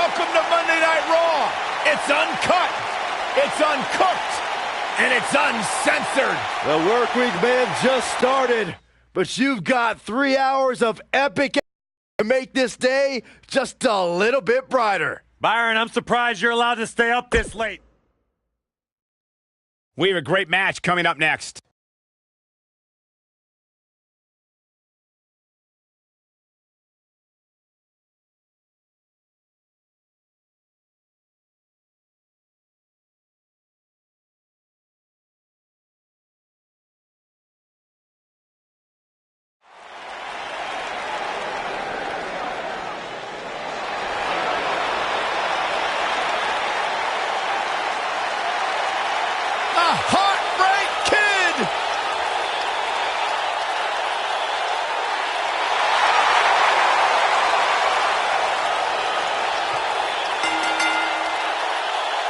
Welcome to Monday Night Raw. It's uncut, it's uncooked, and it's uncensored. The work week may have just started, but you've got 3 hours of epic to make this day just a little bit brighter. Byron, I'm surprised you're allowed to stay up this late. We have a great match coming up next.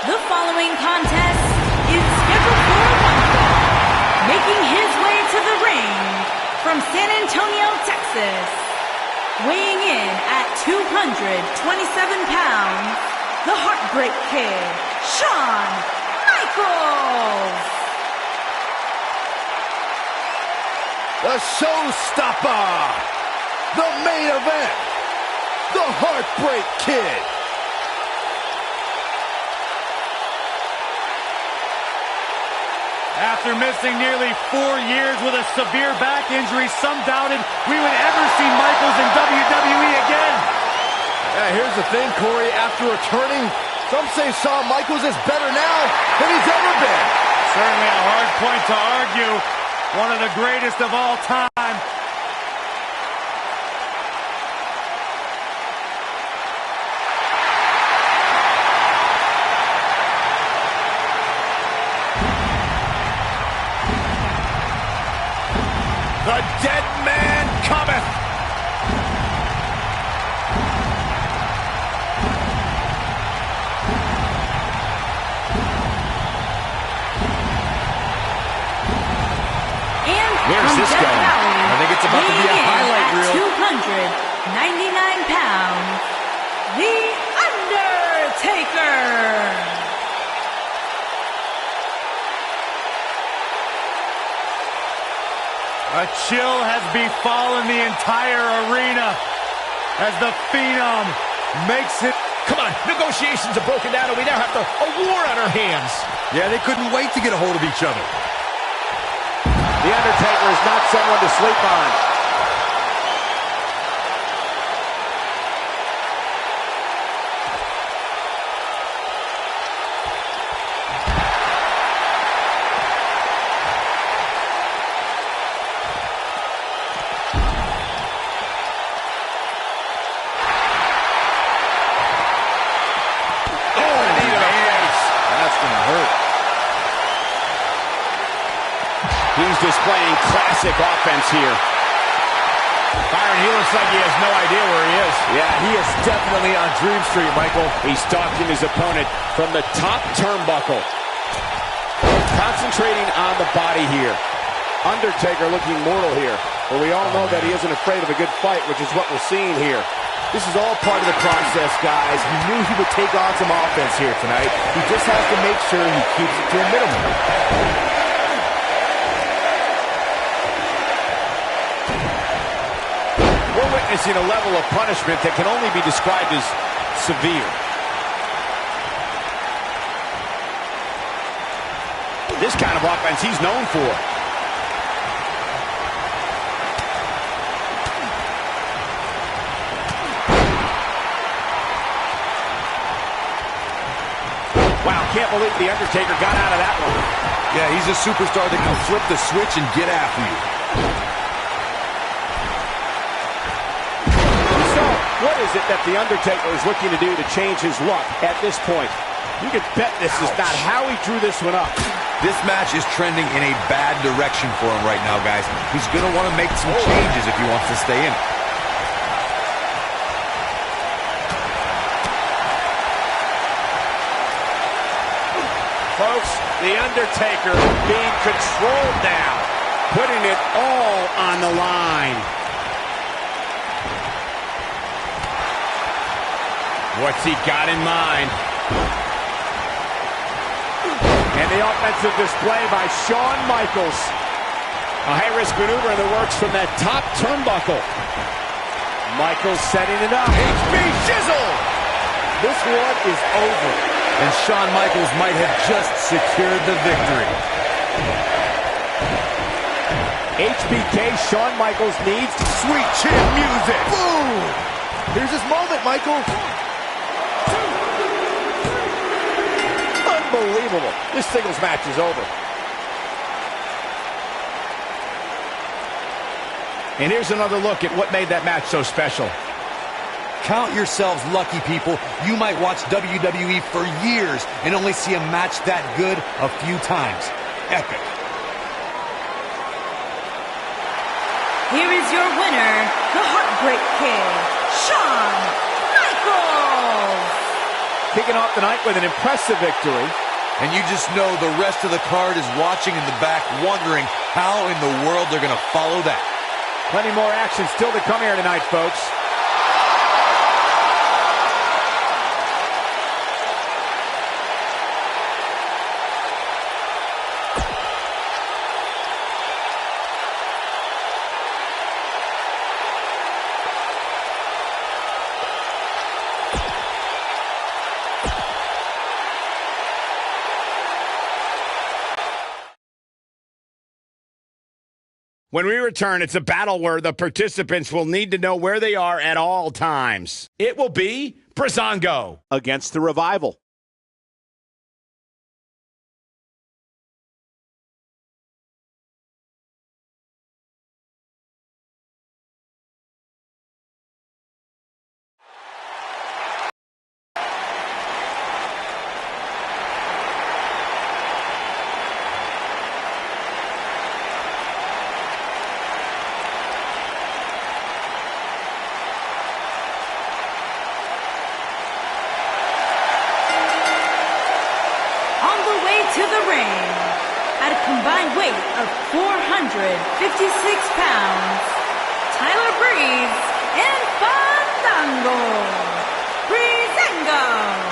The following contest is scheduled for one fall. Making his way to the ring from San Antonio, Texas. Weighing in at 227 pounds, the Heartbreak Kid, Shawn Michaels. The showstopper, the main event, the Heartbreak Kid. After missing nearly 4 years with a severe back injury, some doubted we would ever see Michaels in WWE again. Yeah, here's the thing, Corey. After returning, some say Shawn Michaels is better now than he's ever been. Certainly a hard point to argue. One of the greatest of all time. The dead man cometh. And where's this Death going? Valley, I think it's about to be a weighing in highlight at reel. 299 pounds, The Undertaker. A chill has befallen the entire arena as the Phenom makes it. Come on, negotiations have broken down and we now have a war on our hands. Yeah, they couldn't wait to get a hold of each other. The Undertaker is not someone to sleep on. He's displaying classic offense here. Byron, he looks like he has no idea where he is. Yeah, he is definitely on Dream Street, Michael. He's stalking his opponent from the top turnbuckle. Concentrating on the body here. Undertaker looking mortal here. But we all know that he isn't afraid of a good fight, which is what we're seeing here. This is all part of the process, guys. He knew he would take on some offense here tonight. He just has to make sure he keeps it to a minimum. We're witnessing a level of punishment that can only be described as severe. This kind of offense he's known for. Wow, can't believe The Undertaker got out of that one. Yeah, he's a superstar that can flip the switch and get after you. So, what is it that The Undertaker is looking to do to change his luck at this point? You can bet this is not how he drew this one up. This match is trending in a bad direction for him right now, guys. He's going to want to make some changes if he wants to stay in it. Folks, The Undertaker being controlled now, putting it all on the line. What's he got in mind? And the offensive display by Shawn Michaels. A high-risk maneuver in the works from that top turnbuckle. Michaels setting it up. HB Shizzle! This one is over. And Shawn Michaels might have just secured the victory. HBK, Shawn Michaels needs Sweet chin music. Boom! Here's his moment, Michael. unbelievable. This singles match is over. And here's another look at what made that match so special. Count yourselves lucky, people. You might watch WWE for years and only see a match that good a few times. Epic. Here is your winner, the Heartbreak Kid, Shawn Michaels. Kicking off the night with an impressive victory. And you just know the rest of the card is watching in the back, wondering how in the world they're going to follow that. Plenty more action still to come here tonight, folks. When we return, it's a battle where the participants will need to know where they are at all times. It will be Breezango Against the Revival. To the ring, at a combined weight of 456 pounds, Tyler Breeze and Fandango Breezango.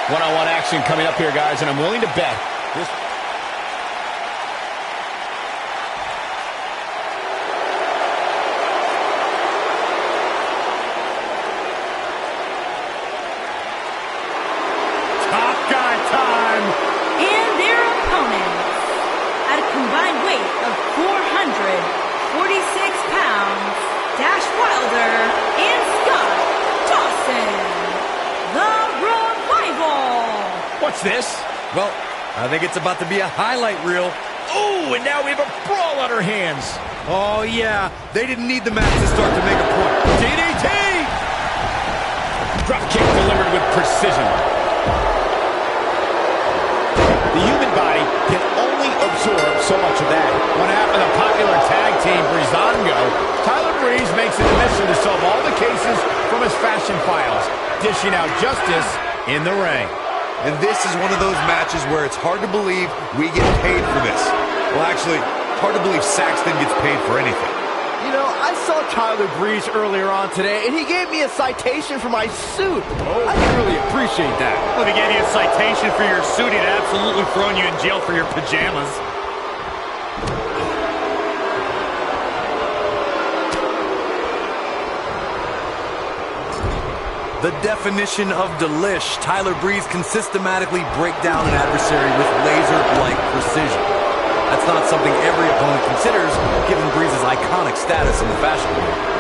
One-on-one action coming up here, guys, and I'm willing to bet this. Top guy time. And their opponents, at a combined weight of 446 pounds, Dash Wilder and Scott Dawson. The Revival. What's this? Well, I think it's about to be a highlight reel. Oh, and now we have a brawl on our hands. Oh, yeah. They didn't need the match to start to make a point. DDT! Drop kick delivered with precision. The human body can only absorb so much of that. One half of the popular tag team, Breezango, Tyler Breeze makes it a mission to solve all the cases from his fashion files, dishing out justice in the ring. And this is one of those matches where it's hard to believe we get paid for this. Well, actually, hard to believe Saxton gets paid for anything. You know, I saw Tyler Breeze earlier on today, and he gave me a citation for my suit. I can really appreciate that. Well, if he gave you a citation for your suit, he'd absolutely thrown you in jail for your pajamas. The definition of delish. Tyler Breeze can systematically break down an adversary with laser-like precision. That's not something every opponent considers, given Breeze's iconic status in the fashion world.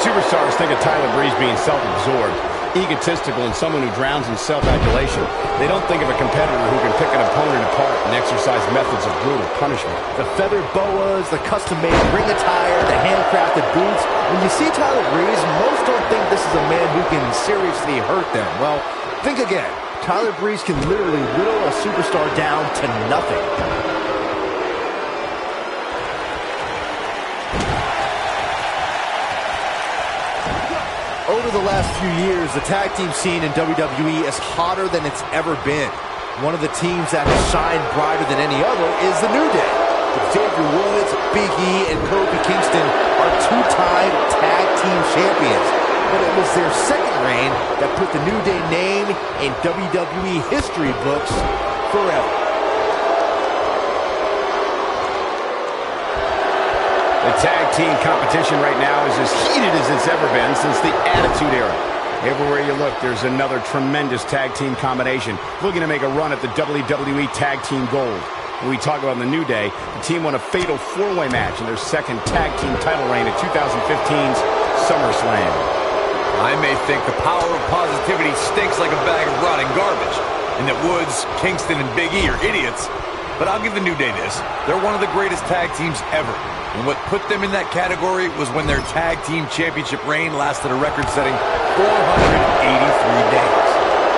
superstars think of Tyler Breeze being self-absorbed, egotistical, and someone who drowns in self-adulation. They don't think of a competitor who can pick an opponent apart and exercise methods of brutal punishment. The feathered boas, the custom-made ring attire, the handcrafted boots. When you see Tyler Breeze, most don't think this is a man who can seriously hurt them. Well, think again. Tyler Breeze can literally whittle a superstar down to nothing. Over the last few years, the tag team scene in WWE is hotter than it's ever been. One of the teams that has shined brighter than any other is the New Day. Xavier Woods, Big E, and Kofi Kingston are two-time tag team champions. But it was their second reign that put the New Day name in WWE history books forever. The tag team competition right now is as heated as it's ever been since the Attitude Era. Everywhere you look, there's another tremendous tag team combination looking to make a run at the WWE Tag Team Gold. When we talk about the New Day, the team won a fatal four-way match in their second tag team title reign at 2015's SummerSlam. I may think the power of positivity stinks like a bag of rotting garbage, and that Woods, Kingston, and Big E are idiots, but I'll give the New Day this. They're one of the greatest tag teams ever. And what put them in that category was when their tag team championship reign lasted a record-setting 483 days.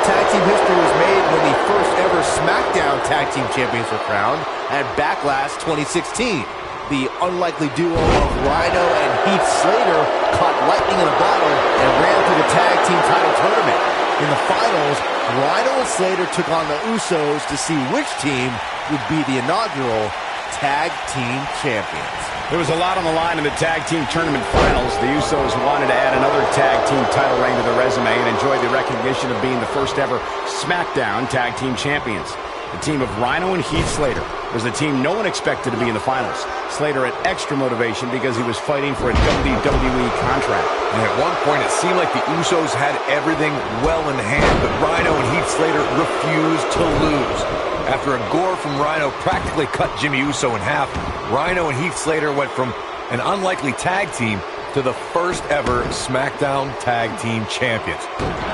Tag team history was made when the first ever SmackDown tag team champions were crowned at Backlash 2016. The unlikely duo of Rhino and Heath Slater caught lightning in a bottle and ran through the tag team title tournament. In the finals, Rhino and Slater took on the Usos to see which team would be the inaugural tag team champions. There was a lot on the line in the tag team tournament finals. The Usos wanted to add another tag team title reign to their resume and enjoy the recognition of being the first ever SmackDown tag team champions. The team of Rhino and Heath Slater was the team no one expected to be in the finals. Slater had extra motivation because he was fighting for a WWE contract. And at one point, it seemed like the Usos had everything well in hand, but Rhino and Heath Slater refused to lose. After a gore from Rhino practically cut Jimmy Uso in half, Rhino and Heath Slater went from an unlikely tag team to the first ever SmackDown Tag Team Champions.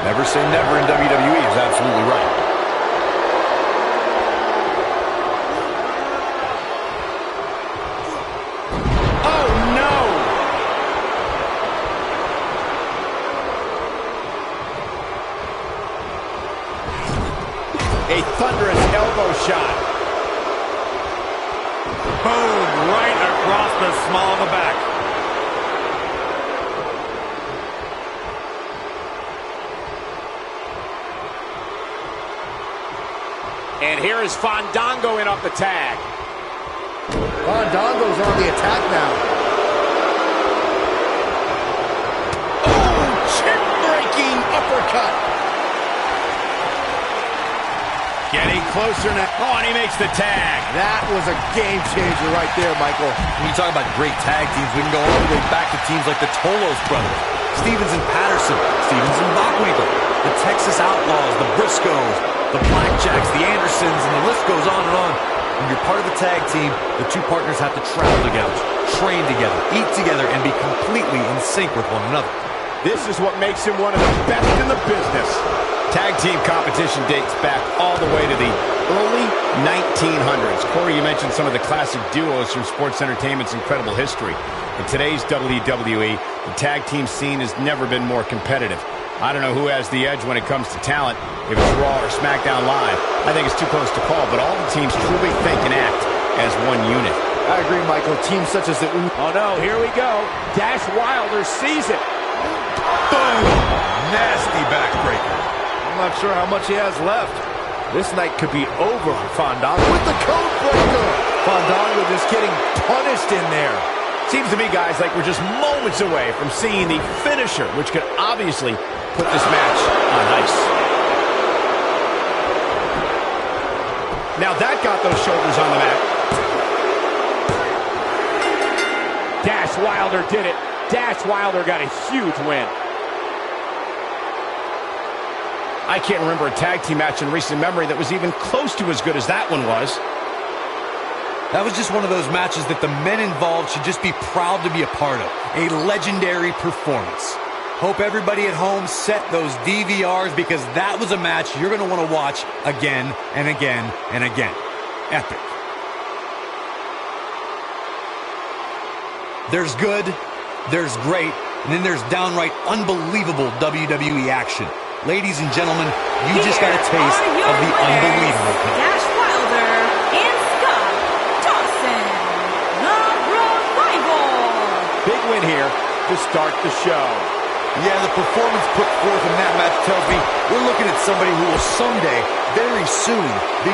Never say never in WWE is absolutely right. A thunderous elbow shot. Boom, right across the small of the back. And here is Fandango in off the tag. Fandango's on the attack now. Oh, chin-breaking uppercut. Getting closer now. Oh, and he makes the tag. That was a game changer right there, Michael. When you talk about great tag teams, we can go all the way back to teams like the Tolos brothers, Stevens and Patterson, Stevens and Bockwinkel, the Texas Outlaws, the Briscoes, the Blackjacks, the Andersons, and the list goes on and on. When you're part of the tag team, the two partners have to travel together, train together, eat together, and be completely in sync with one another. This is what makes him one of the best in the business. Tag team competition dates back all the way to the early 1900s. Corey, you mentioned some of the classic duos from sports entertainment's incredible history. In today's WWE, the tag team scene has never been more competitive. I don't know who has the edge when it comes to talent, if it's Raw or SmackDown Live. I think it's too close to call, but all the teams truly think and act as one unit. I agree, Michael. Teams such as the Oh no, here we go. Dash Wilder sees it. Boom! Nasty backbreaker. I'm not sure how much he has left. This night could be over for Fandango with the code breaker. Fandango just getting punished in there. Seems to me, guys, like we're just moments away from seeing the finisher, which could obviously put this match on ice. Now that got those shoulders on the mat. Dash Wilder did it. Dash Wilder got a huge win. I can't remember a tag team match in recent memory that was even close to as good as that one was. That was just one of those matches that the men involved should just be proud to be a part of. A legendary performance. Hope everybody at home set those DVRs, because that was a match you're going to want to watch again and again and again. Epic. There's good, there's great, and then there's downright unbelievable WWE action. Ladies and gentlemen, you just got a taste of the unbelievable. Dash Wilder and Scott Dawson, the Revival. Big win here to start the show. Yeah, the performance put forth in that match tells me we're looking at somebody who will someday, very soon, be...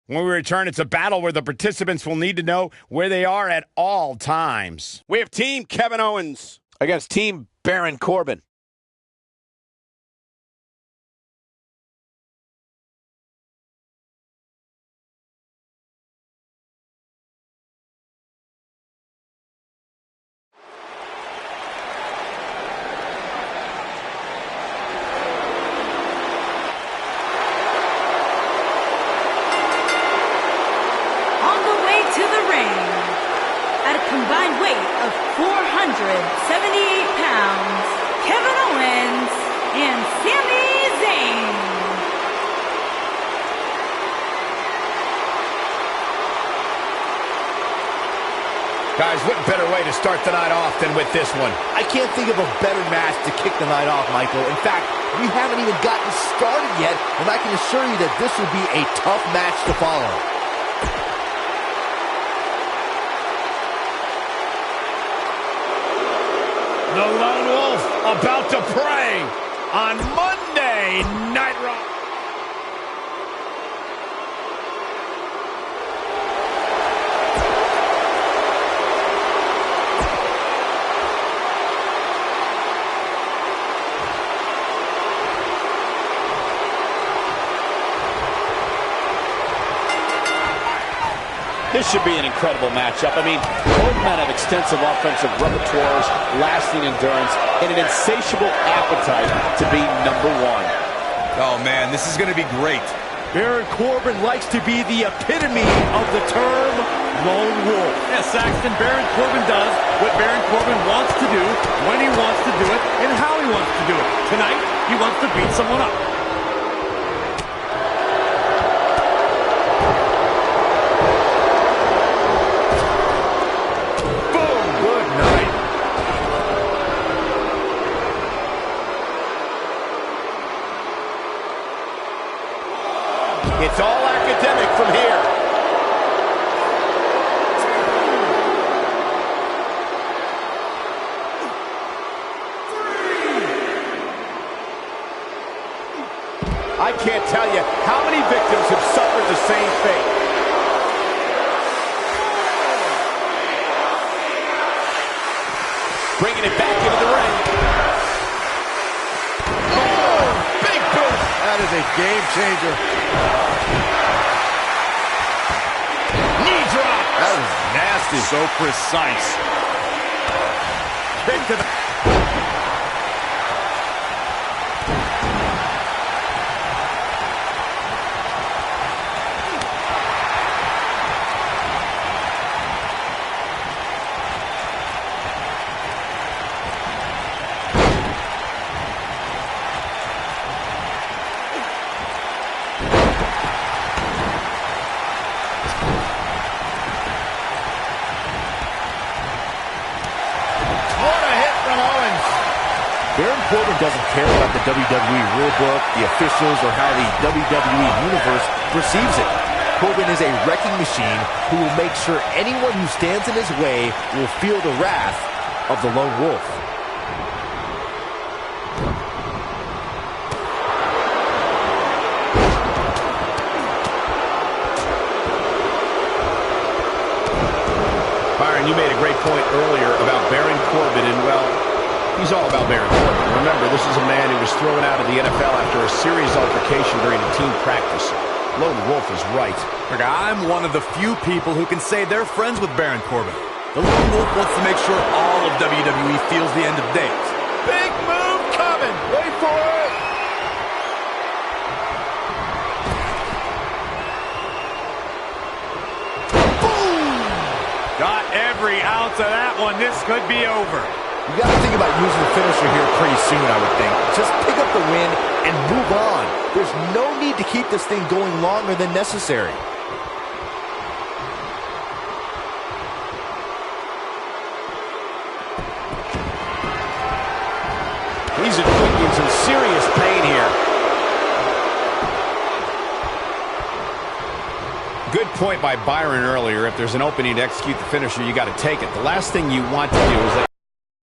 When we return, it's a battle where the participants will need to know where they are at all times. We have Team Kevin Owens against Team Baron Corbin. Combined weight of 478 pounds, Kevin Owens and Sami Zayn. Guys, what better way to start the night off than with this one? I can't think of a better match to kick the night off, Michael. In fact, we haven't even gotten started yet, and I can assure you that this will be a tough match to follow. The Lone Wolf about to prey on Monday Night Raw. This should be an incredible matchup. I mean, both men have extensive offensive repertoires, lasting endurance, and an insatiable appetite to be number one. Oh, man, this is going to be great. Baron Corbin likes to be the epitome of the term lone wolf. Yeah, Saxton, Baron Corbin does what Baron Corbin wants to do, when he wants to do it, and how he wants to do it. Tonight, he wants to beat someone up. It's all academic from here. I can't tell you how many victims have suffered the same fate. Bringing it back into the ring. Oh, big boot. That is a game changer. Knee drop. That was nasty. So precise. Kick to the... Baron Corbin doesn't care about the WWE rulebook, the officials, or how the WWE Universe perceives it. Corbin is a wrecking machine who will make sure anyone who stands in his way will feel the wrath of the Lone Wolf. Byron, you made a great point earlier about Baron Corbin, and well, he's all about Baron Corbin. Remember, this is a man who was thrown out of the NFL after a serious altercation during a team practice. Lone Wolf is right. Look, I'm one of the few people who can say they're friends with Baron Corbin. The Lone Wolf wants to make sure all of WWE feels the end of days. Big move coming. Wait for it. every ounce of that one. This could be over. You got to think about using the finisher here pretty soon, I would think. Just pick up the win and move on. There's no need to keep this thing going longer than necessary. He's inflicting some serious pain here. Good point by Byron earlier. If there's an opening to execute the finisher, you got to take it. The last thing you want to do is let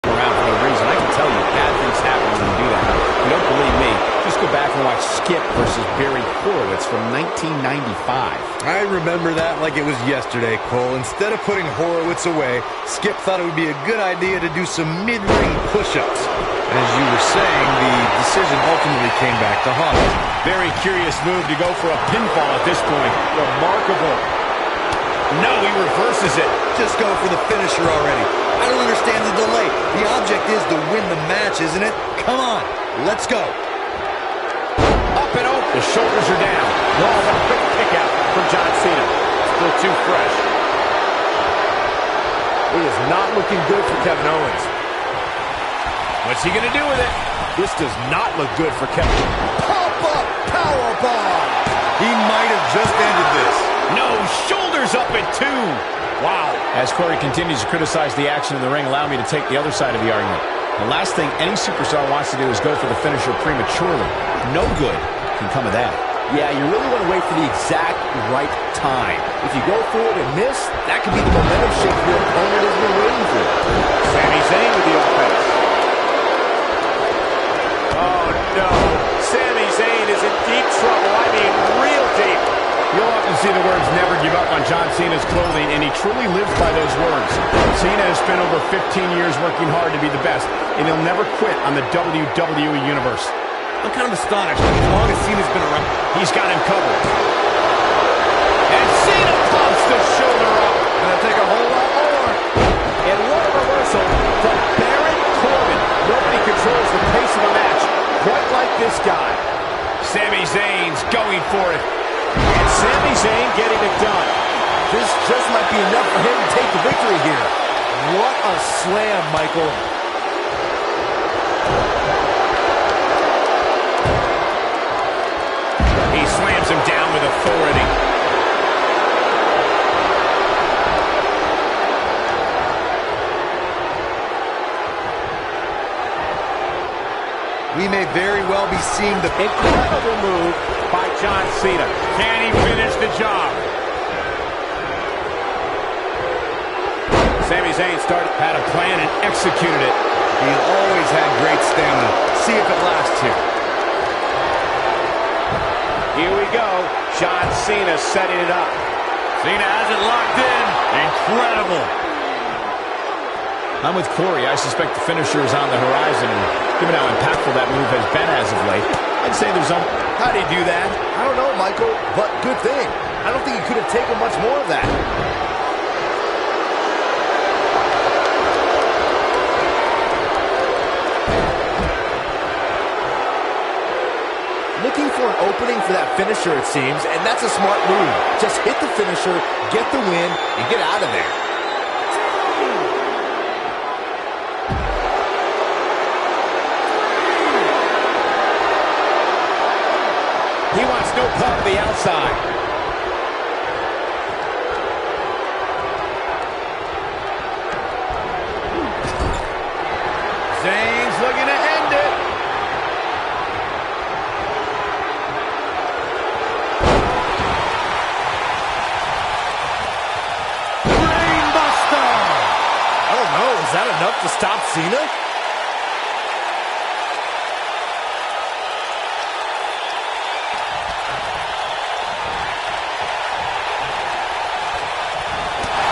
around for no reason. I can tell you, bad things happen when you do that. If you don't believe me, just go back and watch Skip versus Barry Horowitz from 1995. I remember that like it was yesterday, Cole. Instead of putting Horowitz away, Skip thought it would be a good idea to do some mid-ring push-ups. As you were saying, the decision ultimately came back to haunt him. Very curious move to go for a pinfall at this point. Remarkable. No, he reverses it. Just go for the finisher already. I don't understand the delay. The object is to win the match, isn't it? Come on, let's go. Up and over. The shoulders are down. Oh, what a quick kick out from John Cena. Still too fresh. It is not looking good for Kevin Owens. What's he going to do with it? This does not look good for Kevin. Pop-up powerbomb. He might have just ended this. No, shoulders up at 2. Wow. As Corey continues to criticize the action in the ring, allow me to take the other side of the argument. The last thing any superstar wants to do is go for the finisher prematurely. No good can come of that. Yeah, you really want to wait for the exact right time. If you go for it and miss, that could be the momentum shift your opponent has been waiting for. Sami Zayn with the offense. Oh, no. Sami Zayn is in deep trouble. I mean, real deep. You'll often see the words "never give up" on John Cena's clothing, and he truly lives by those words. Cena has spent over 15 years working hard to be the best, and he'll never quit on the WWE Universe. I'm kind of astonished at as long as Cena's been around. He's got him covered. And Cena pumps the shoulder up. Gonna take a whole lot more. And what a reversal from Baron Corbin. Nobody controls the pace of a match quite like this guy. Sami Zayn's going for it. And Sami Zayn getting it done. This just might be enough for him to take the victory here. What a slam, Michael. He slams him down with authority. We may very well be seeing the Incredible move by John Cena. Can he finish the job? Sami Zayn had a plan and executed it. He always had great stamina. See if it lasts here. Here we go. John Cena setting it up. Cena has it locked in. Incredible. I'm with Corey. I suspect the finisher is on the horizon, and given how impactful that move has been as of late, I'd say there's some... How'd he do that? I don't know, Michael, but good thing. I don't think he could have taken much more of that. Looking for an opening for that finisher, it seems, and that's a smart move. Just hit the finisher, get the win, and get out of there. He wants no part of the outside. Zayn's looking to end it. Brainbuster. I don't know, is that enough to stop Cena?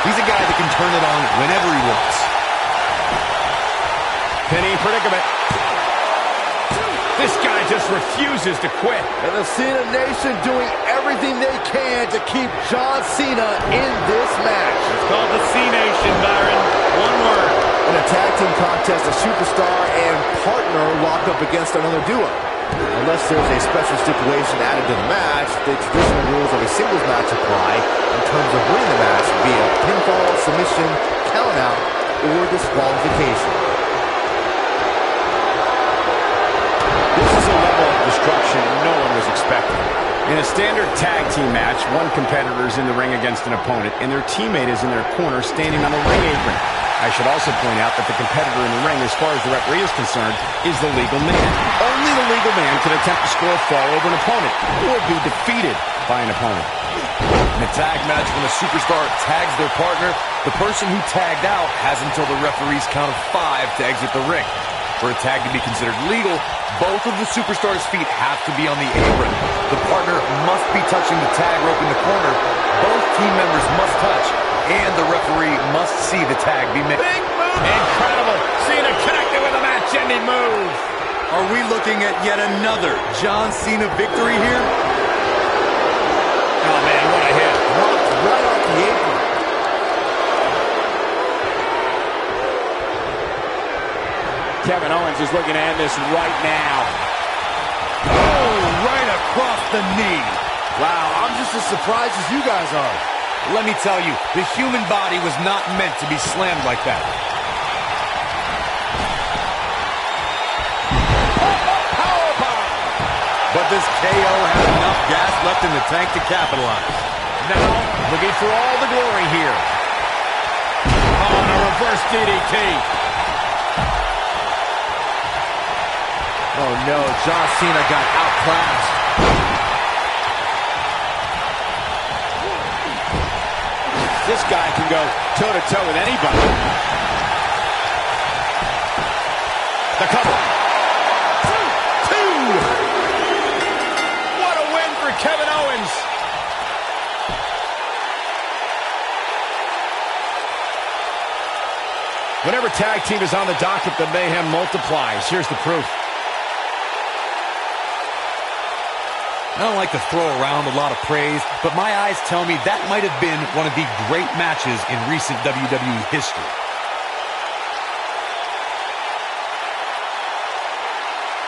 He's a guy that can turn it on whenever he wants. Penny predicament. This guy just refuses to quit. And the Cena Nation doing everything they can to keep John Cena in this match. It's called the C-Nation, Byron. One word. In a tag team contest, a superstar and partner lock up against another duo. Unless there's a special stipulation added to the match, the traditional rules of a singles match apply in terms of winning the match via pinfall, submission, countout or disqualification. This is a level of destruction no one was expecting. In a standard tag team match, one competitor is in the ring against an opponent, and their teammate is in their corner standing on the ring apron. I should also point out that the competitor in the ring, as far as the referee is concerned, is the legal man. Only the legal man can attempt to score a fall over an opponent or be defeated by an opponent. In a tag match, when a superstar tags their partner, the person who tagged out has until the referee's count of 5 to exit the ring. For a tag to be considered legal, both of the superstars' feet have to be on the apron. The partner must be touching the tag rope in the corner. Both team members must touch, and the referee must see the tag be made. Big move! Incredible! Cena connected with a match-ending move. Are we looking at yet another John Cena victory here? Oh, man, what a hit. Dropped right off the apron. Kevin Owens is looking to end this right now. Oh, right across the knee. Wow, I'm just as surprised as you guys are. Let me tell you, the human body was not meant to be slammed like that. But this KO has enough gas left in the tank to capitalize. Now, looking for all the glory here. Oh, and a reverse DDT. Oh no, John Cena got outclassed. This guy can go toe-to-toe with anybody. The cover. Two. What a win for Kevin Owens. Whenever tag team is on the docket, the mayhem multiplies. Here's the proof. I don't like to throw around a lot of praise, but my eyes tell me that might have been one of the great matches in recent WWE history.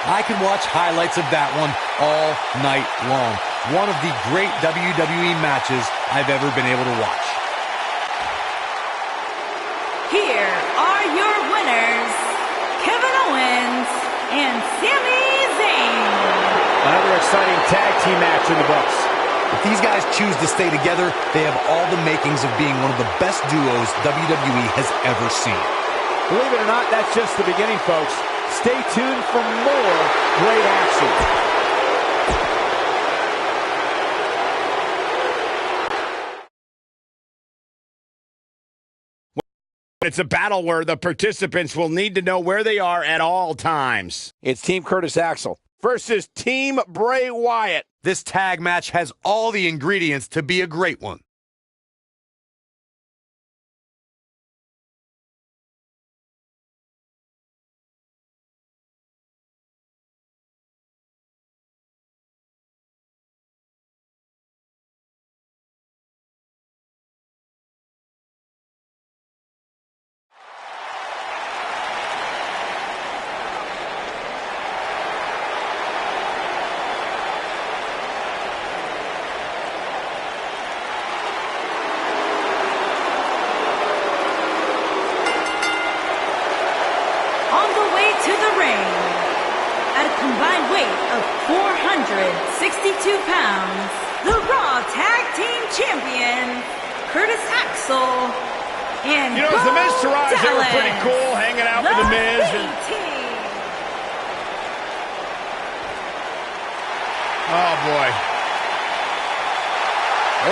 I could watch highlights of that one all night long. One of the great WWE matches I've ever been able to watch. Here are your winners, Kevin Owens and Sami Zayn. Another exciting tag team match in the books. If these guys choose to stay together, they have all the makings of being one of the best duos WWE has ever seen. Believe it or not, that's just the beginning, folks. Stay tuned for more great action. It's a battle where the participants will need to know where they are at all times. It's Team Curtis Axel versus Team Bray Wyatt. This tag match has all the ingredients to be a great one. To the ring, at a combined weight of 462 pounds, the Raw Tag Team Champion, Curtis Axel, and You know, as the Miz Taraj, they were pretty cool hanging out with the Miz. Oh, boy.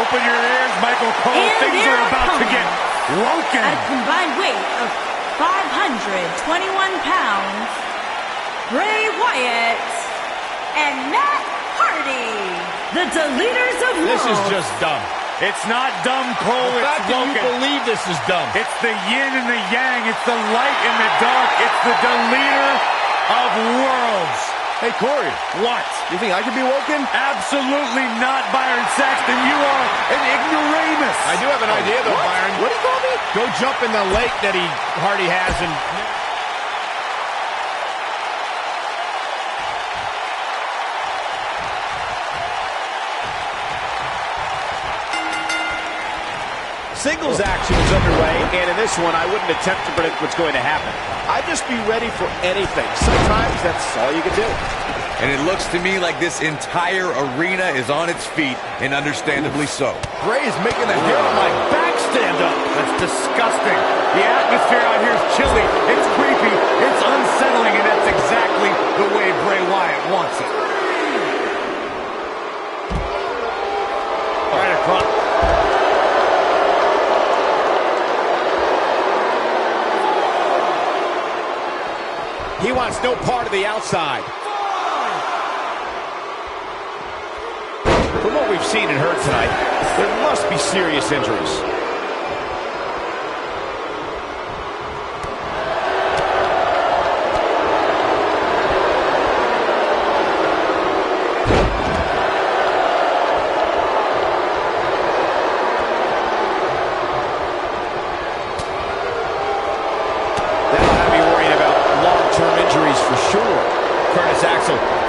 Open your ears, Michael Cole. And things are about to get broken. At a combined weight of 521 pounds, Bray Wyatt and Matt Hardy, the Deleters of Worlds. This is just dumb. It's not dumb, Cole. The It's fact that you woken. believe this is dumb. It's the yin and the yang. It's the light and the dark. It's the Deleter of Worlds. Hey, Corey. What? You think I could be woken? Absolutely not, Byron Saxton. You are an ignoramus. I do have an idea, though, What? Byron. What do you call me? Go jump in the lake that Hardy has and... Singles action is underway, and in this one, I wouldn't attempt to predict what's going to happen. I'd just be ready for anything. Sometimes that's all you can do. And it looks to me like this entire arena is on its feet, and understandably so. Bray is making the hair on my back stand up. That's disgusting. The atmosphere out here is chilly. It's creepy. It's unsettling, and that's exactly the way Bray Wyatt wants it. Right across. He wants no part of the outside. From what we've seen and heard tonight, there must be serious injuries.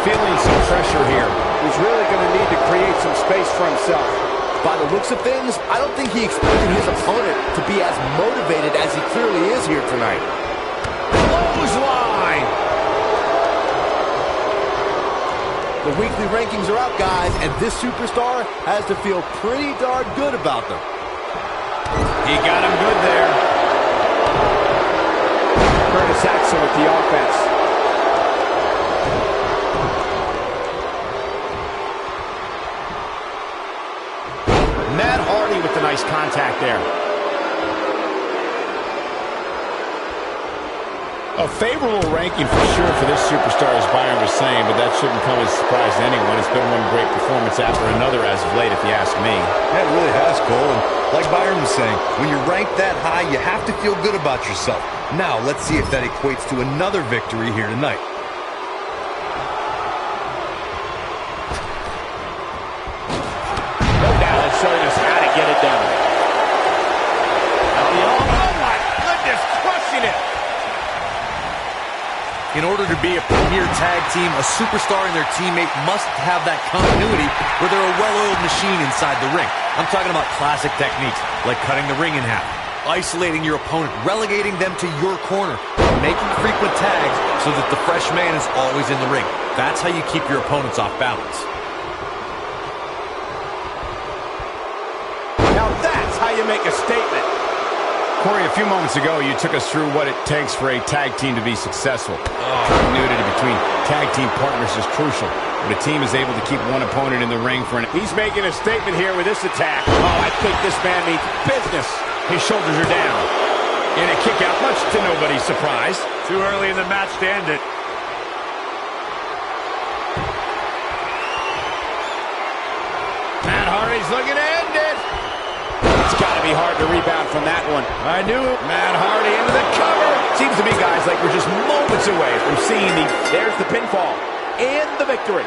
Feeling some pressure here. He's really going to need to create some space for himself. By the looks of things, I don't think he expected his opponent to be as motivated as he clearly is here tonight. Clothesline! The weekly rankings are out, guys, and this superstar has to feel pretty darn good about them. He got him good there. Curtis Axel with the offense. Matt Hardy with the nice contact there. A favorable ranking for sure for this superstar, as Byron was saying, but that shouldn't come as a surprise to anyone. It's been one great performance after another as of late, if you ask me. Yeah, it really has, Cole. And like Byron was saying, when you're ranked that high, you have to feel good about yourself. Now, let's see if that equates to another victory here tonight. No doubt it's showing us how to get it done. Oh my goodness, crushing it. In order to be a premier tag team, a superstar and their teammate must have that continuity where they're a well-oiled machine inside the ring. I'm talking about classic techniques, like cutting the ring in half, isolating your opponent, relegating them to your corner, making frequent tags so that the fresh man is always in the ring. That's how you keep your opponents off balance. Now that's how you make a statement. Corey, a few moments ago, you took us through what it takes for a tag team to be successful. Continuity between tag team partners is crucial. When a team is able to keep one opponent in the ring for an... He's making a statement here with this attack. Oh, I think this man means business. His shoulders are down. And a kick out, much to nobody's surprise. Too early in the match to end it. Matt Hardy's looking to end it. It's got to be hard to rebound from that one. I knew it. Matt Hardy into the cover. Seems to be, guys, like we're just moments away from seeing the... There's the pinfall and the victory.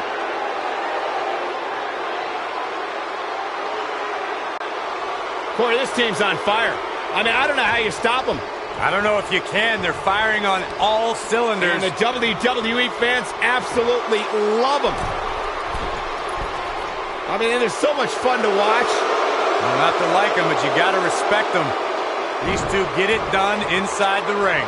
Corey, this team's on fire. I mean, I don't know how you stop them. I don't know if you can. They're firing on all cylinders. And the WWE fans absolutely love them. I mean, and they're so much fun to watch. Well, not to like them, but you got to respect them. These two get it done inside the ring.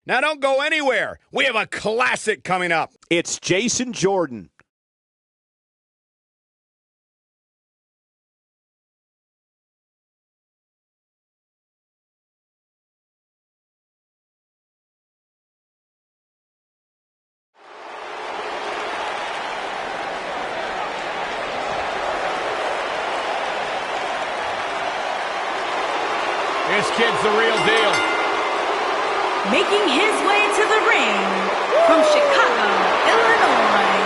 Now don't go anywhere. We have a classic coming up. It's Jason Jordan. This kid's the real deal. Making his way to the ring from Chicago, Illinois,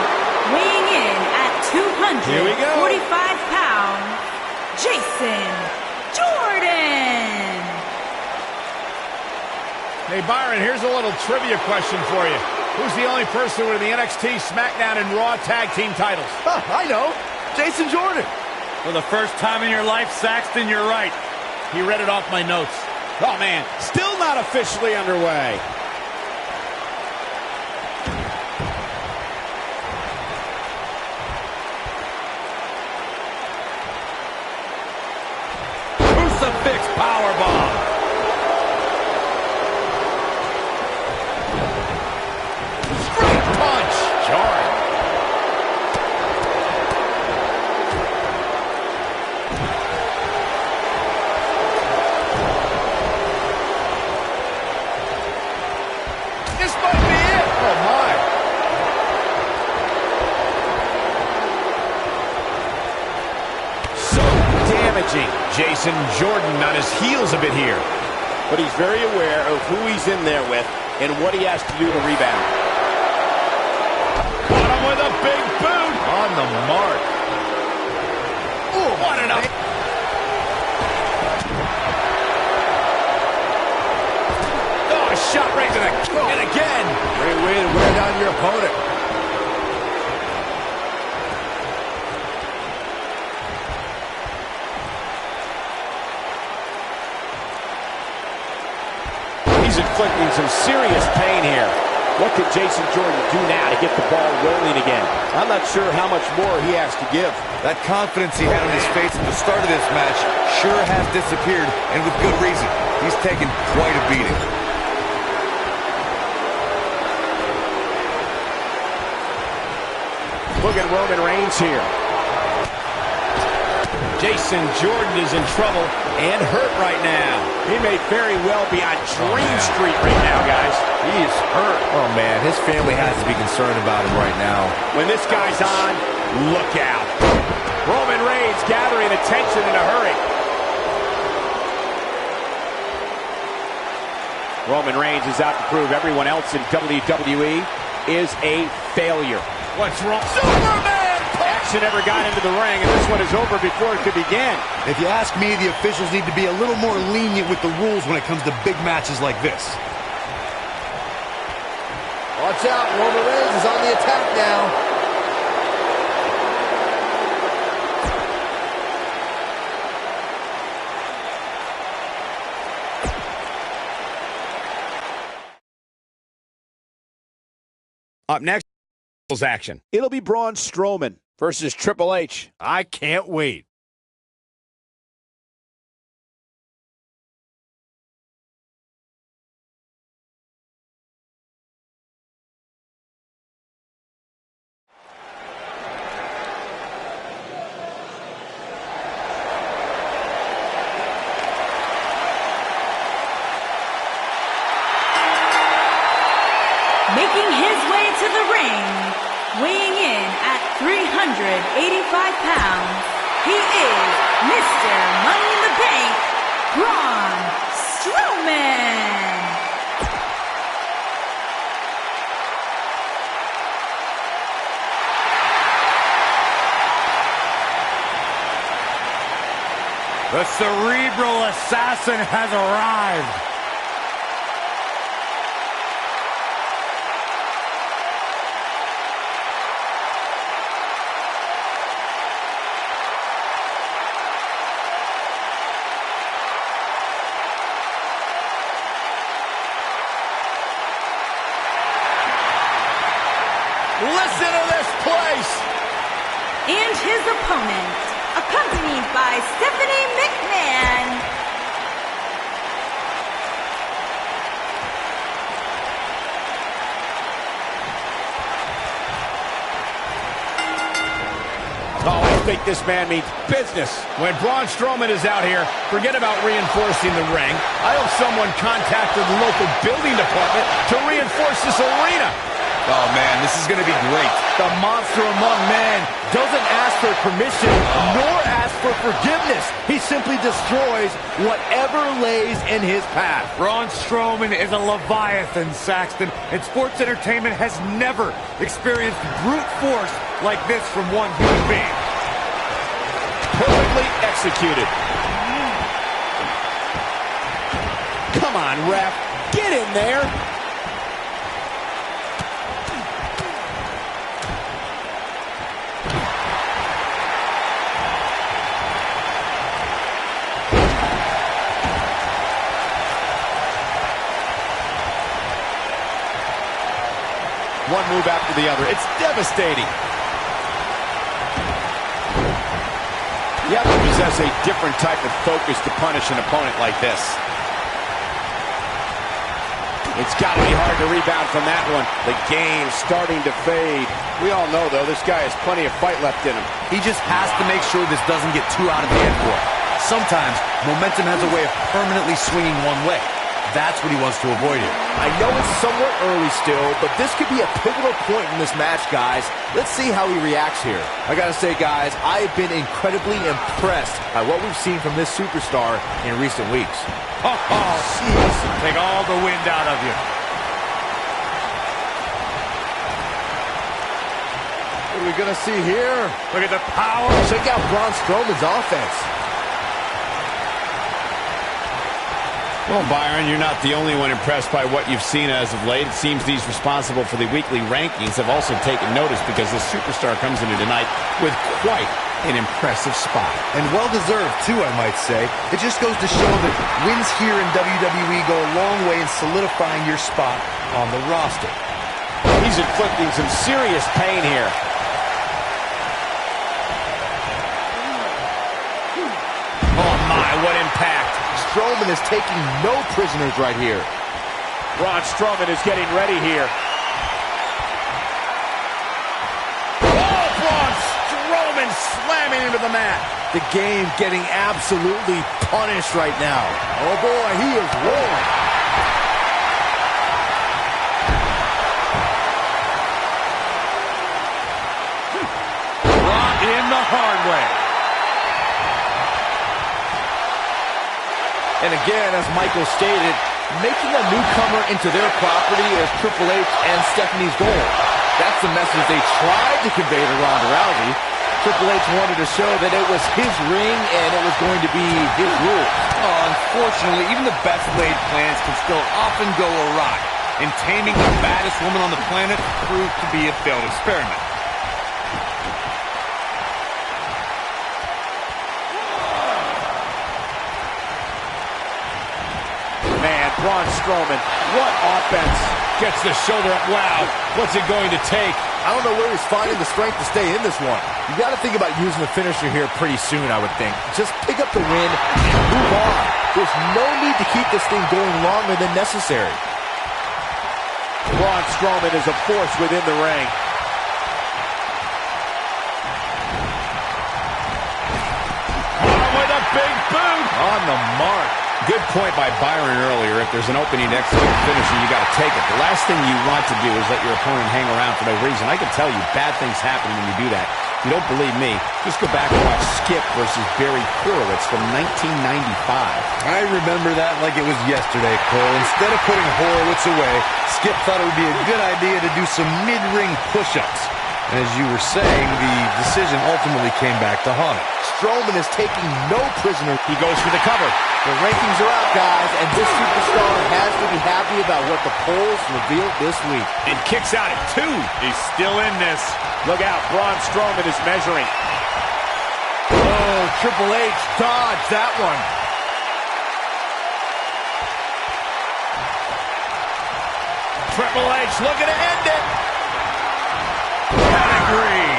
weighing in at 245 pounds, Jason Jordan. Hey, Byron, here's a little trivia question for you. Who's the only person with the NXT, SmackDown, and Raw tag team titles? Huh, I know. Jason Jordan. For the first time in your life, Saxton, you're right. He read it off my notes. Oh, man, still not officially underway. Crucifix powerbomb. Straight punch. Jarring. This might be it. Oh, my. So damaging. Jason Jordan on his heels a bit here. But he's very aware of who he's in there with and what he has to do to rebound. Caught him with a big boot. On the mark. Ooh, what an up. Oh, a shot right to the... And again. Great way to wear down your opponent. He's inflicting some serious pain here. What could Jason Jordan do now to get the ball rolling again? I'm not sure how much more he has to give. That confidence he had on his face at the start of this match sure has disappeared, and with good reason. He's taken quite a beating. Look at Roman Reigns here. Jason Jordan is in trouble and hurt right now. He may very well be on Dream Street right now, guys. He is hurt. Oh, man, his family has to be concerned about him right now. When this guy's on, look out. Roman Reigns gathering attention in a hurry. Roman Reigns is out to prove everyone else in WWE is a failure. What's wrong? Superman! Action never got into the ring, and this one is over before it could begin. If you ask me, the officials need to be a little more lenient with the rules when it comes to big matches like this. Watch out, Roman Reigns is on the attack now. Up next, action. It'll be Braun Strowman versus Triple H. I can't wait. Making his way to the ring, weighing in at 385 pounds, he is Mr. Money in the Bank, Braun Strowman. The cerebral assassin has arrived. Listen to this place! And his opponent, accompanied by Stephanie McMahon. Oh, I think this man means business. When Braun Strowman is out here, forget about reinforcing the ring. I hope someone contacted the local building department to reinforce this arena. Oh, man, this is going to be great. The monster among men doesn't ask for permission nor ask for forgiveness. He simply destroys whatever lays in his path. Braun Strowman is a Leviathan, Saxton, and sports entertainment has never experienced brute force like this from one human being. Perfectly executed. Come on, ref. Get in there. one move after the other. It's devastating. You have to possess a different type of focus to punish an opponent like this. It's got to be hard to rebound from that one. The game's starting to fade. We all know, though, this guy has plenty of fight left in him. He just has to make sure this doesn't get too out of hand for him. Sometimes, momentum has a way of permanently swinging one way. That's what he wants to avoid here. I know it's somewhat early still, but this could be a pivotal point in this match, guys. Let's see how he reacts here. I gotta say, guys, I have been incredibly impressed by what we've seen from this superstar in recent weeks. Oh, jeez. Take all the wind out of you. What are we gonna see here? Look at the power. Check out Braun Strowman's offense. Well, Byron, you're not the only one impressed by what you've seen as of late. It seems these responsible for the weekly rankings have also taken notice because this superstar comes into tonight with quite an impressive spot. And well-deserved, too, I might say. It just goes to show that wins here in WWE go a long way in solidifying your spot on the roster. He's inflicting some serious pain here. Oh, my, what impact. Strowman is taking no prisoners right here. Braun Strowman is getting ready here. Oh, Braun Strowman slamming into the mat. The game getting absolutely punished right now. Oh boy, he is rolling. Braun in the hard way. And again, as Michael stated, making a newcomer into their property is Triple H and Stephanie's goal. That's the message they tried to convey to Ronda Rousey. Triple H wanted to show that it was his ring and it was going to be his rules. Oh, unfortunately, even the best laid plans can still often go awry. And taming the baddest woman on the planet proved to be a failed experiment. Braun Strowman, what offense. Gets the shoulder up. Wow, what's it going to take? I don't know where he's finding the strength to stay in this one. You got to think about using the finisher here pretty soon, I would think. Just pick up the win and move on. There's no need to keep this thing going longer than necessary. Braun Strowman is a force within the ring. With a big boot. On the mark. Good point by Byron earlier. If there's an opening to execute a finisher, you got to take it. The last thing you want to do is let your opponent hang around for no reason. I can tell you bad things happen when you do that. If you don't believe me, just go back and watch Skip versus Barry Horowitz from 1995. I remember that like it was yesterday, Cole. Instead of putting Horowitz away, Skip thought it would be a good idea to do some mid-ring push-ups. And as you were saying, the decision ultimately came back to haunt him. Strowman is taking no prisoners. He goes for the cover. The rankings are out, guys, and this superstar has to be happy about what the polls revealed this week. And kicks out at 2. He's still in this. Look out, Braun Strowman is measuring. Oh, Triple H dodged that one. Triple H looking to end it. Pedigree.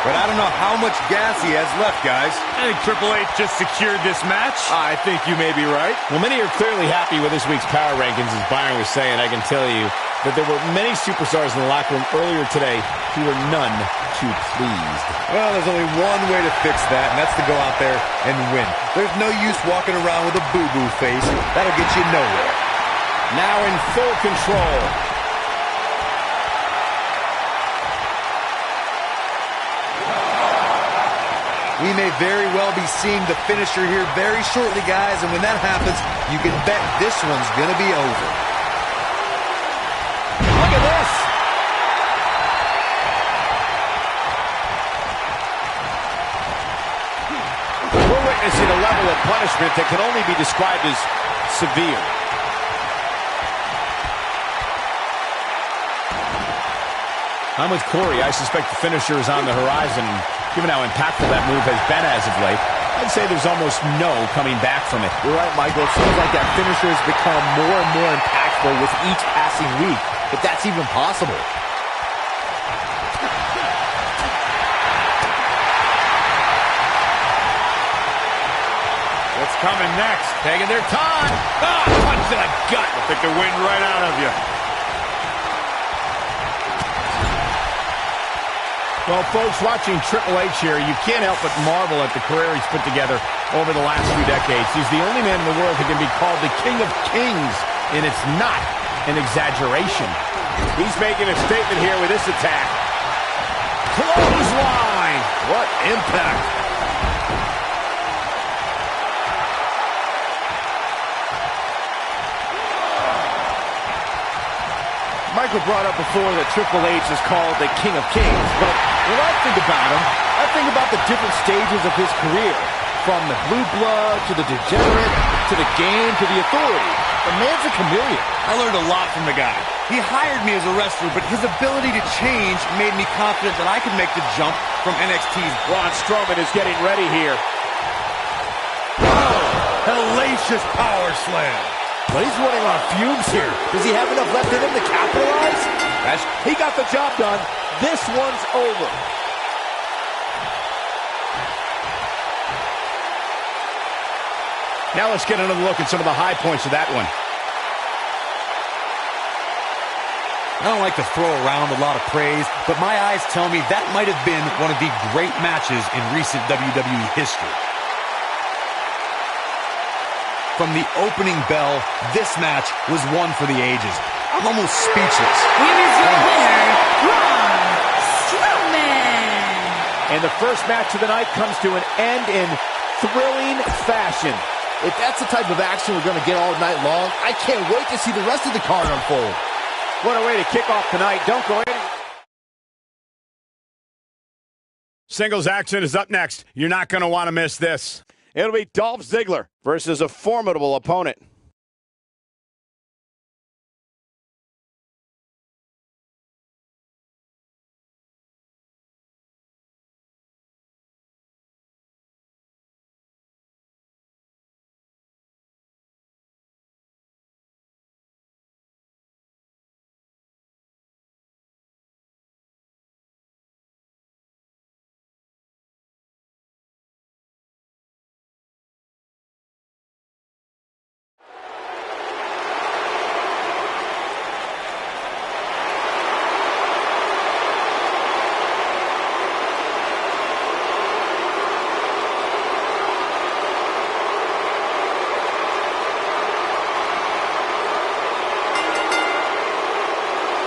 But I don't know how much gas he has left, guys. I think Triple H just secured this match. I think you may be right. Well, many are clearly happy with this week's power rankings, as Byron was saying. I can tell you that there were many superstars in the locker room earlier today who were none too pleased. Well, there's only one way to fix that, and that's to go out there and win. There's no use walking around with a boo-boo face. That'll get you nowhere. Now in full control. We may very well be seeing the finisher here very shortly, guys, and when that happens, you can bet this one's going to be over. Look at this. We're witnessing a level of punishment that can only be described as severe. I'm with Corey. I suspect the finisher is on the horizon. Given how impactful that move has been as of late, I'd say there's almost no coming back from it. You're right, Michael. It seems like that finisher has become more and more impactful with each passing week, if that's even possible. coming next. Taking their time. Ah, punch to the gut. Will take the wind right out of you. Well, folks, watching Triple H here, you can't help but marvel at the career he's put together over the last few decades. He's the only man in the world who can be called the King of Kings, and it's not an exaggeration. He's making a statement here with this attack. Clothesline! What impact! Michael brought up before that Triple H is called the King of Kings, but when I think about him, I think about the different stages of his career, from the blue blood to the degenerate, to the game, to the authority. The man's a chameleon. I learned a lot from the guy. He hired me as a wrestler, but his ability to change made me confident that I could make the jump from NXT's. Braun Strowman is getting ready here. Hellacious power slam. But he's running on fumes here. Does he have enough left in him to capitalize? He got the job done. This one's over. Now let's get another look at some of the high points of that one. I don't like to throw around a lot of praise, but my eyes tell me that might have been one of the great matches in recent WWE history. From the opening bell, this match was one for the ages. I'm almost speechless. Here is your winner, Braun Strowman. And the first match of the night comes to an end in thrilling fashion. If that's the type of action we're going to get all night long, I can't wait to see the rest of the card unfold. What a way to kick off tonight. Don't go in. Singles action is up next. You're not going to want to miss this. It'll be Dolph Ziggler versus a formidable opponent.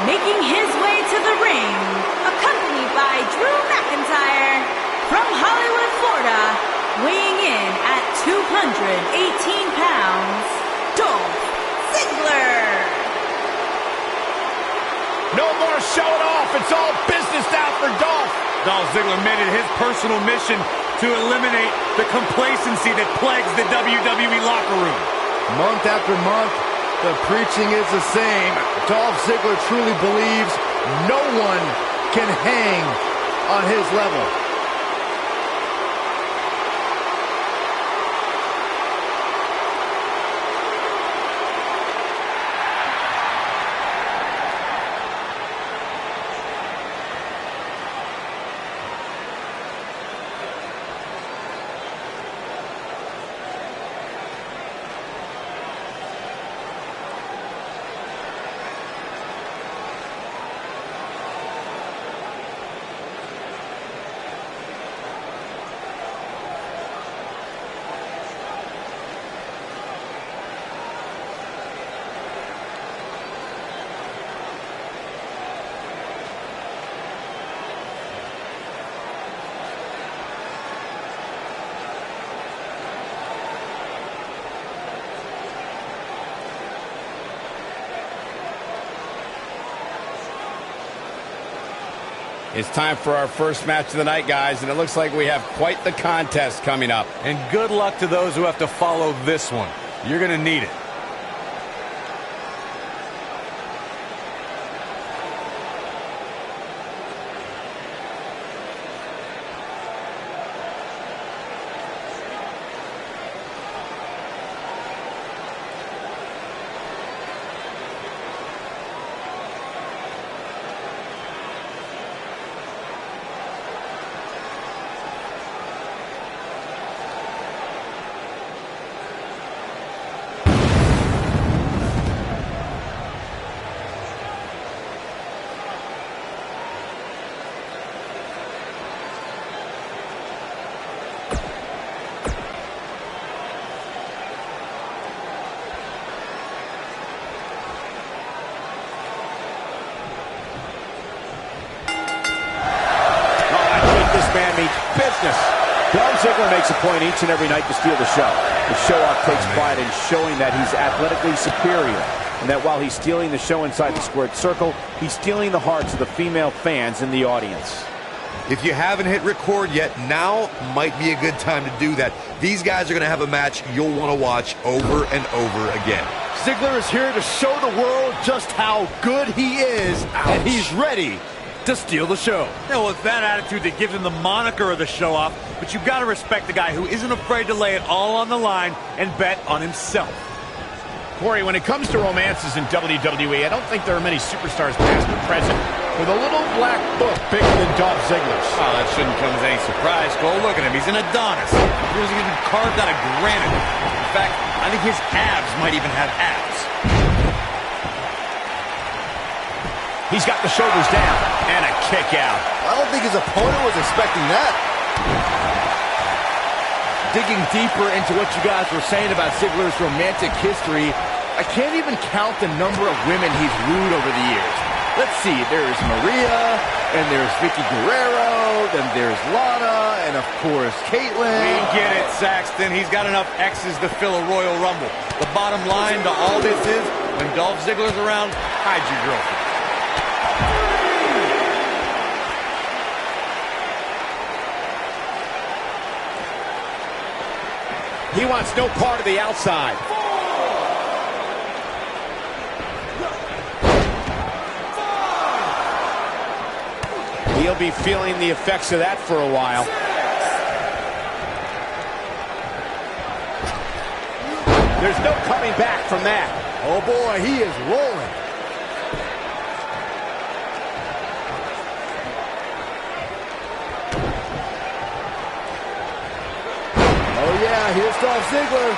Making his way to the ring, accompanied by Drew McIntyre, from Hollywood, Florida, weighing in at 218 pounds, Dolph Ziggler. No more showing off. It's all business now for Dolph. Dolph Ziggler made it his personal mission to eliminate the complacency that plagues the WWE locker room. Month after month, the preaching is the same. Dolph Ziggler truly believes no one can hang on his level. It's time for our first match of the night, guys, and it looks like we have quite the contest coming up. And good luck to those who have to follow this one. You're going to need it. Dolph Ziggler makes a point each and every night to steal the show. The show-off takes pride in showing that he's athletically superior, and that while he's stealing the show inside the squared circle, he's stealing the hearts of the female fans in the audience. If you haven't hit record yet, now might be a good time to do that. These guys are going to have a match you'll want to watch over and over again. Ziggler is here to show the world just how good he is, and he's ready to steal the show. Yeah, well, it's that attitude that gives him the moniker of the show-off, but you've got to respect the guy who isn't afraid to lay it all on the line and bet on himself. Corey, when it comes to romances in WWE, I don't think there are many superstars past or present with a little black book bigger than Dolph Ziggler's. Oh, that shouldn't come as any surprise, Cole. Look at him. He's an Adonis. He was even carved out of granite. In fact, I think his abs might even have abs. He's got the shoulders down and a kick out. I don't think his opponent was expecting that. Digging deeper into what you guys were saying about Ziggler's romantic history, I can't even count the number of women he's wooed over the years. Let's see, there's Maria, and there's Vicky Guerrero, then there's Lana, and of course, Caitlyn. We get it, Saxton. He's got enough X's to fill a Royal Rumble. The bottom line to all this is, when Dolph Ziggler's around, hide your girlfriend. He wants no part of the outside. He'll be feeling the effects of that for a while. There's no coming back from that. Oh boy, he is rolling. Oh yeah, here's Dolph Ziggler.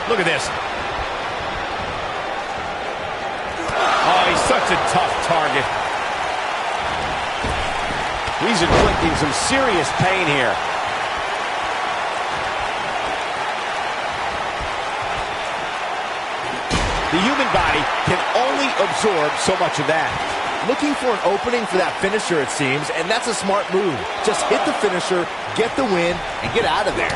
Look at this. Oh, he's such a tough target. He's inflicting some serious pain here. The human body can only absorb so much of that. Looking for an opening for that finisher, it seems, and that's a smart move. Just hit the finisher, get the win, and get out of there.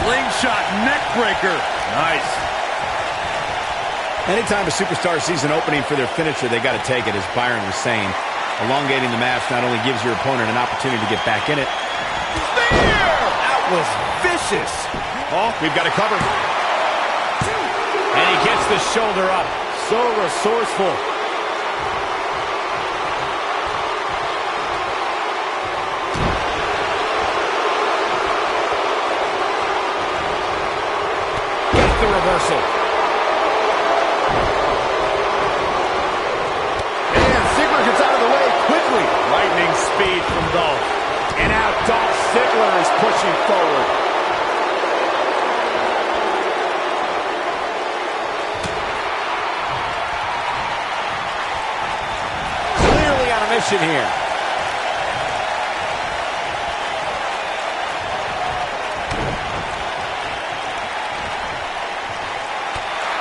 Slingshot neckbreaker. Nice. Anytime a superstar sees an opening for their finisher, they got to take it, as Byron was saying. Elongating the match not only gives your opponent an opportunity to get back in it. That was vicious. Oh, we've got it covered. And he gets the shoulder up. So resourceful. Gets the reversal. Lightning speed from Dolph. And now Dolph Ziggler is pushing forward. Clearly on a mission here.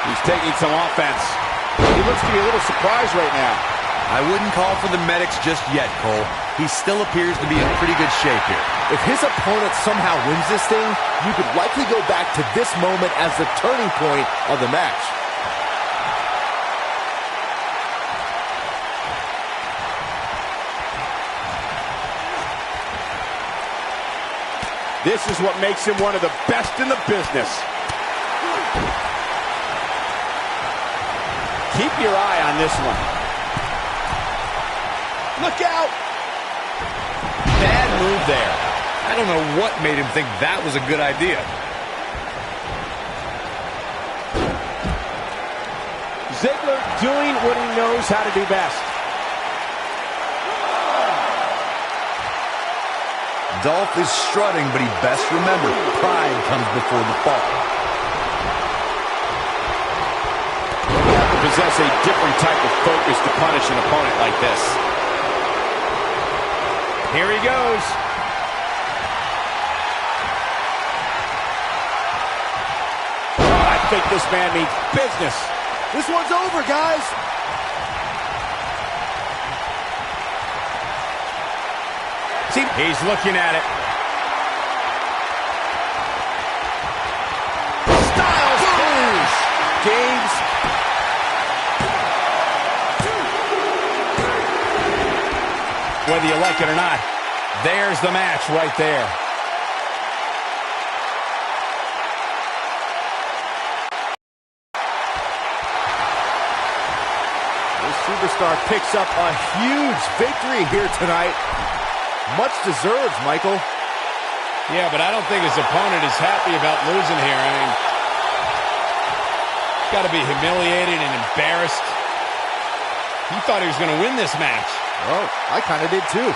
He's taking some offense. He looks to be a little surprised right now. I wouldn't call for the medics just yet, Cole. He still appears to be in pretty good shape here. If his opponent somehow wins this thing, you could likely go back to this moment as the turning point of the match. This is what makes him one of the best in the business. Keep your eye on this one. Look out! Bad move there. I don't know what made him think that was a good idea. Ziggler doing what he knows how to do best. Dolph is strutting, but he best remember, pride comes before the fall. You have to possess a different type of focus to punish an opponent like this. Here he goes. I think this man means business. This one's over, guys. See, he's looking at it. Styles finish. James. Whether you like it or not, there's the match right there. This superstar picks up a huge victory here tonight. Much deserved, Michael. Yeah, but I don't think his opponent is happy about losing here. I mean, he's got to be humiliated and embarrassed. He thought he was going to win this match. Well, I kind of did too.